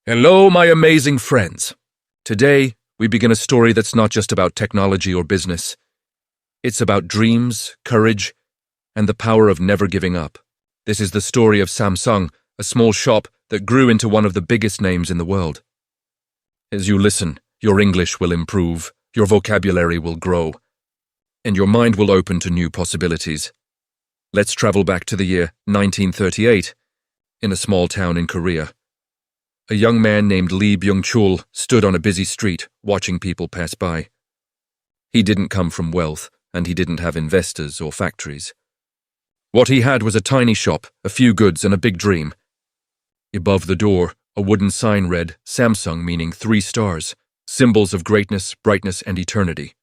Hello, my amazing friends. Today, we begin a story that's not just about technology or business. It's about dreams, courage, and the power of never giving up. This is the story of Samsung, a small shop that grew into one of the biggest names in the world. As you listen, your English will improve, your vocabulary will grow, and your mind will open to new possibilities. Let's travel back to the year 1938, in a small town in Korea. A young man named Lee Byung-chul stood on a busy street, watching people pass by. He didn't come from wealth, and he didn't have investors or factories. What he had was a tiny shop, a few goods, and a big dream. Above the door, a wooden sign read, Samsung, meaning 3 stars, symbols of greatness, brightness, and eternity.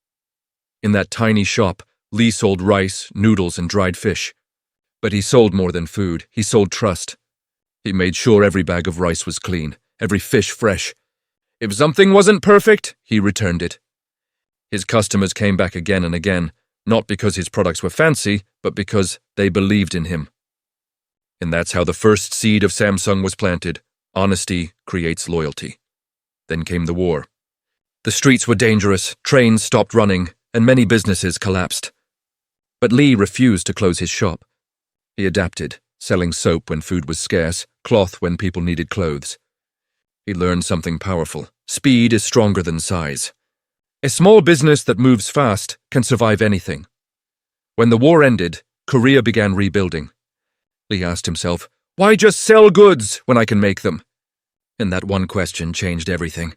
In that tiny shop, Lee sold rice, noodles, and dried fish. But he sold more than food, he sold trust. He made sure every bag of rice was clean, every fish fresh. If something wasn't perfect, he returned it. His customers came back again and again, not because his products were fancy, but because they believed in him. And that's how the first seed of Samsung was planted. Honesty creates loyalty. Then came the war. The streets were dangerous, trains stopped running, and many businesses collapsed. But Lee refused to close his shop. He adapted, selling soap when food was scarce, cloth when people needed clothes. He learned something powerful. Speed is stronger than size. A small business that moves fast can survive anything. When the war ended, Korea began rebuilding. Lee asked himself, why just sell goods when I can make them? And that one question changed everything.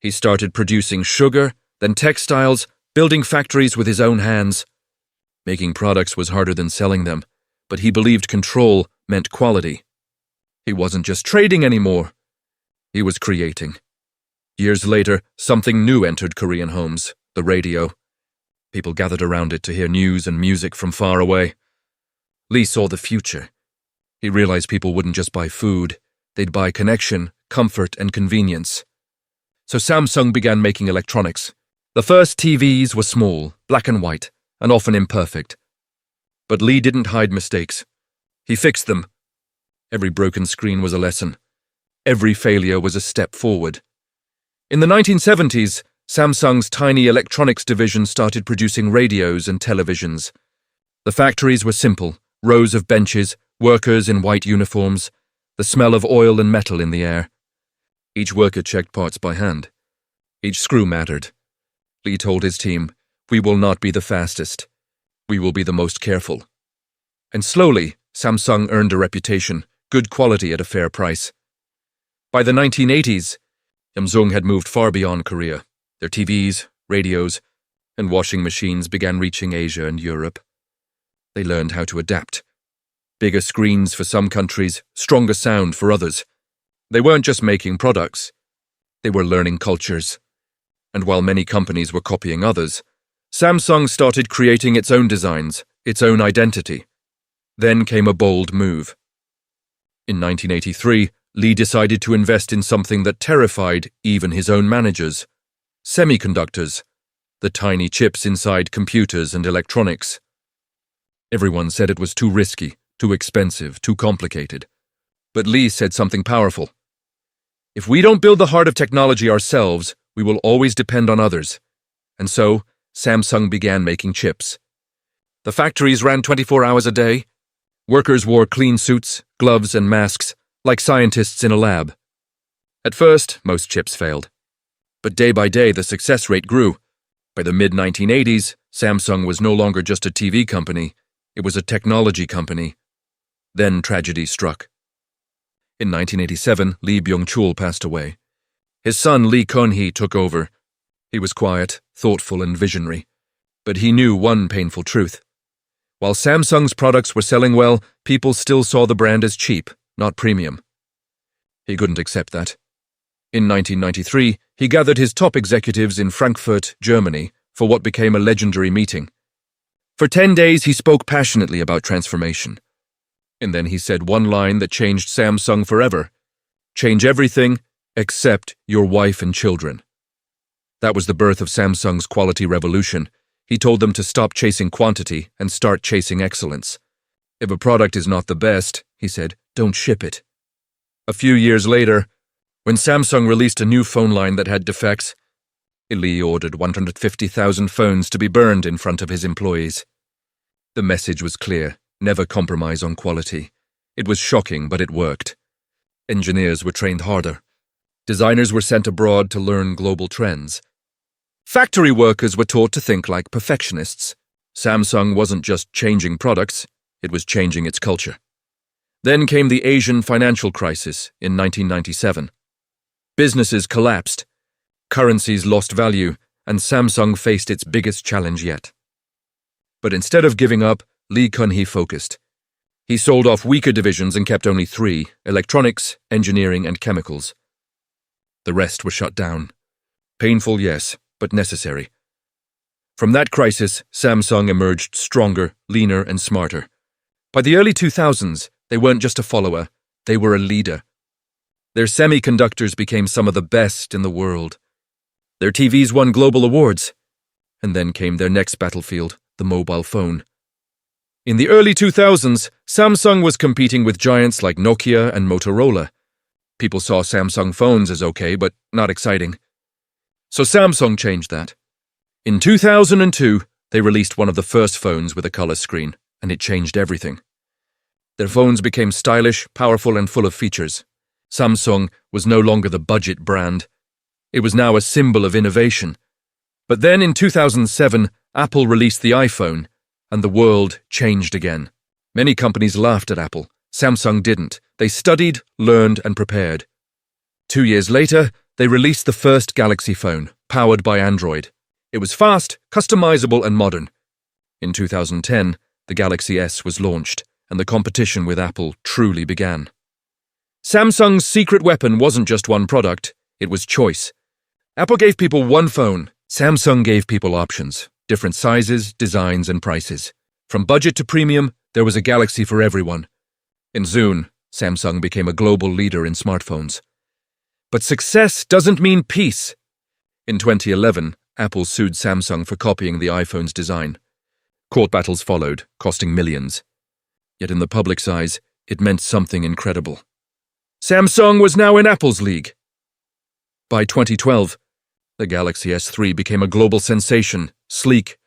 He started producing sugar, then textiles, building factories with his own hands. Making products was harder than selling them, but he believed control meant quality. He wasn't just trading anymore. He was creating. Years later, something new entered Korean homes, the radio. People gathered around it to hear news and music from far away. Lee saw the future. He realized people wouldn't just buy food, they'd buy connection, comfort, and convenience. So Samsung began making electronics. The first TVs were small, black and white, and often imperfect. But Lee didn't hide mistakes. He fixed them. Every broken screen was a lesson. Every failure was a step forward. In the 1970s, Samsung's tiny electronics division started producing radios and televisions. The factories were simple, rows of benches, workers in white uniforms, the smell of oil and metal in the air. Each worker checked parts by hand. Each screw mattered. Lee told his team, "We will not be the fastest. We will be the most careful." And slowly, Samsung earned a reputation, good quality at a fair price. By the 1980s, Samsung had moved far beyond Korea. Their TVs, radios, and washing machines began reaching Asia and Europe. They learned how to adapt. Bigger screens for some countries, stronger sound for others. They weren't just making products. They were learning cultures. And while many companies were copying others, Samsung started creating its own designs, its own identity. Then came a bold move. In 1983, Lee decided to invest in something that terrified even his own managers: semiconductors, the tiny chips inside computers and electronics. Everyone said it was too risky, too expensive, too complicated. But Lee said something powerful. If we don't build the heart of technology ourselves, we will always depend on others. And so, Samsung began making chips. The factories ran 24 hours a day. Workers wore clean suits, gloves, and masks, like scientists in a lab. At first, most chips failed. But day by day, the success rate grew. By the mid-1980s, Samsung was no longer just a TV company, it was a technology company. Then tragedy struck. In 1987, Lee Byung-chul passed away. His son Lee Kun-hee took over. He was quiet, thoughtful, and visionary. But he knew one painful truth. While Samsung's products were selling well, people still saw the brand as cheap, not premium. He couldn't accept that. In 1993, he gathered his top executives in Frankfurt, Germany, for what became a legendary meeting. For 10 days, he spoke passionately about transformation. And then he said one line that changed Samsung forever: "Change everything except your wife and children." That was the birth of Samsung's quality revolution. He told them to stop chasing quantity and start chasing excellence. If a product is not the best, he said, don't ship it. A few years later, When Samsung released a new phone line that had defects, Lee ordered 150,000 phones to be burned in front of his employees. The message was clear: never compromise on quality. It was shocking, but it worked. Engineers were trained harder. Designers were sent abroad to learn global trends. Factory workers were taught to think like perfectionists. Samsung wasn't just changing products, it was changing its culture. Then came the Asian financial crisis in 1997. Businesses collapsed, currencies lost value, and Samsung faced its biggest challenge yet. But instead of giving up, Lee Kun-hee focused. He sold off weaker divisions and kept only three: electronics, engineering, and chemicals. The rest were shut down. Painful, yes, but necessary. From that crisis, Samsung emerged stronger, leaner, and smarter. By the early 2000s, they weren't just a follower, they were a leader. Their semiconductors became some of the best in the world. Their TVs won global awards. And then came their next battlefield, the mobile phone. In the early 2000s, Samsung was competing with giants like Nokia and Motorola. People saw Samsung phones as okay, but not exciting. So Samsung changed that. In 2002, they released one of the first phones with a color screen, and it changed everything. Their phones became stylish, powerful, and full of features. Samsung was no longer the budget brand. It was now a symbol of innovation. But then in 2007, Apple released the iPhone, and the world changed again. Many companies laughed at Apple. Samsung didn't. They studied, learned, and prepared. 2 years later, they released the first Galaxy phone, powered by Android. It was fast, customizable, and modern. In 2010, the Galaxy S was launched, and the competition with Apple truly began. Samsung's secret weapon wasn't just one product, it was choice. Apple gave people one phone. Samsung gave people options, different sizes, designs, and prices. From budget to premium, there was a Galaxy for everyone. And soon, Samsung became a global leader in smartphones. But success doesn't mean peace. In 2011, Apple sued Samsung for copying the iPhone's design. Court battles followed, costing millions. Yet in the public's eyes, it meant something incredible. Samsung was now in Apple's league. By 2012, the Galaxy S3 became a global sensation, sleek,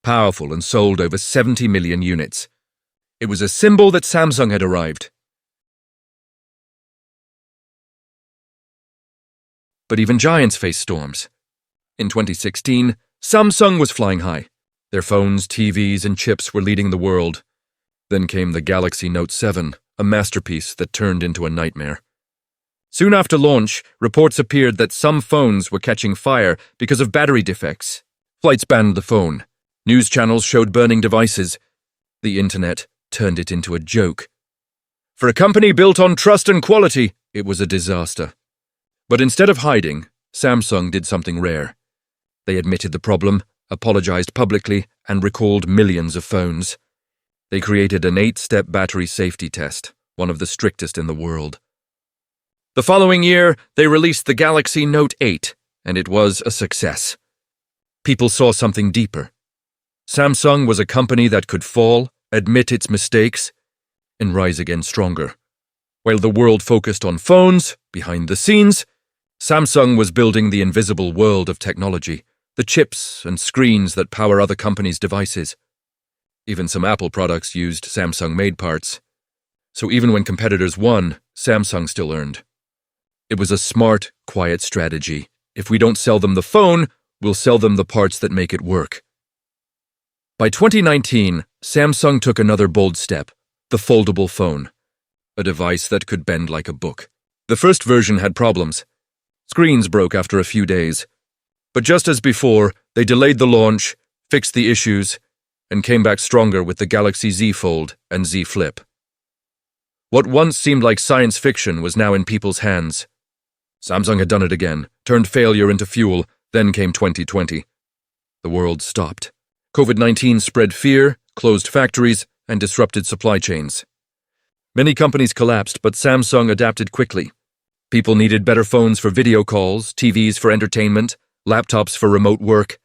powerful, and sold over 70 million units. It was a symbol that Samsung had arrived. But even giants face storms. In 2016, Samsung was flying high. Their phones, TVs, and chips were leading the world. Then came the Galaxy Note 7, a masterpiece that turned into a nightmare. Soon after launch, reports appeared that some phones were catching fire because of battery defects. Flights banned the phone. News channels showed burning devices. The internet turned it into a joke. For a company built on trust and quality, it was a disaster. But instead of hiding, Samsung did something rare. They admitted the problem, apologized publicly, and recalled millions of phones. They created an 8-step battery safety test, one of the strictest in the world. The following year, they released the Galaxy Note 8, and it was a success. People saw something deeper. Samsung was a company that could fall, admit its mistakes, and rise again stronger. While the world focused on phones, behind the scenes, Samsung was building the invisible world of technology, the chips and screens that power other companies' devices. Even some Apple products used Samsung-made parts. So even when competitors won, Samsung still earned. It was a smart, quiet strategy. If we don't sell them the phone, we'll sell them the parts that make it work. By 2019, Samsung took another bold step, the foldable phone, a device that could bend like a book. The first version had problems. Screens broke after a few days. But just as before, they delayed the launch, fixed the issues, and came back stronger with the Galaxy Z Fold and Z Flip. What once seemed like science fiction was now in people's hands. Samsung had done it again, turned failure into fuel, then came 2020. The world stopped. COVID-19 spread fear, closed factories, and disrupted supply chains. Many companies collapsed, but Samsung adapted quickly. People needed better phones for video calls, TVs for entertainment, laptops for remote work.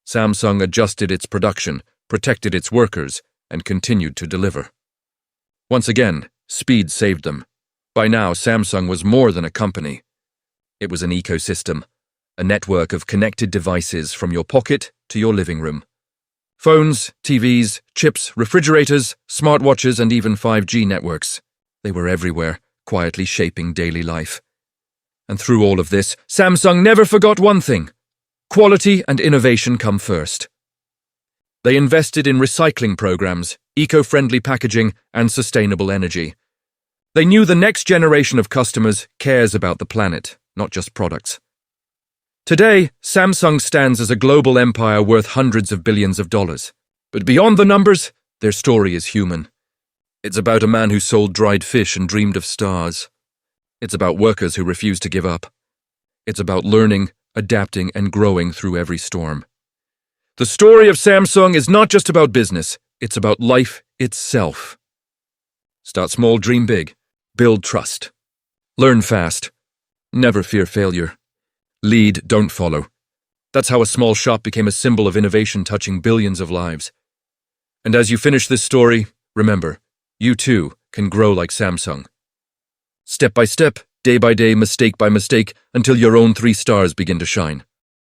Samsung adjusted its production, protected its workers, and continued to deliver. Once again, speed saved them. By now, Samsung was more than a company. It was an ecosystem, a network of connected devices from your pocket to your living room. Phones, TVs, chips, refrigerators, smartwatches, and even 5G networks. They were everywhere, quietly shaping daily life. And through all of this, Samsung never forgot one thing: quality and innovation come first. They invested in recycling programs, eco-friendly packaging, and sustainable energy. They knew the next generation of customers cares about the planet, not just products. Today, Samsung stands as a global empire worth hundreds of billions of dollars. But beyond the numbers, their story is human. It's about a man who sold dried fish and dreamed of stars. It's about workers who refuse to give up. It's about learning, adapting, and growing through every storm. The story of Samsung is not just about business, it's about life itself. Start small, dream big. Build trust. Learn fast. Never fear failure. Lead, don't follow. That's how a small shop became a symbol of innovation touching billions of lives. And as you finish this story, remember, you too can grow like Samsung. Step by step, day by day, mistake by mistake, until your own 3 stars begin to shine.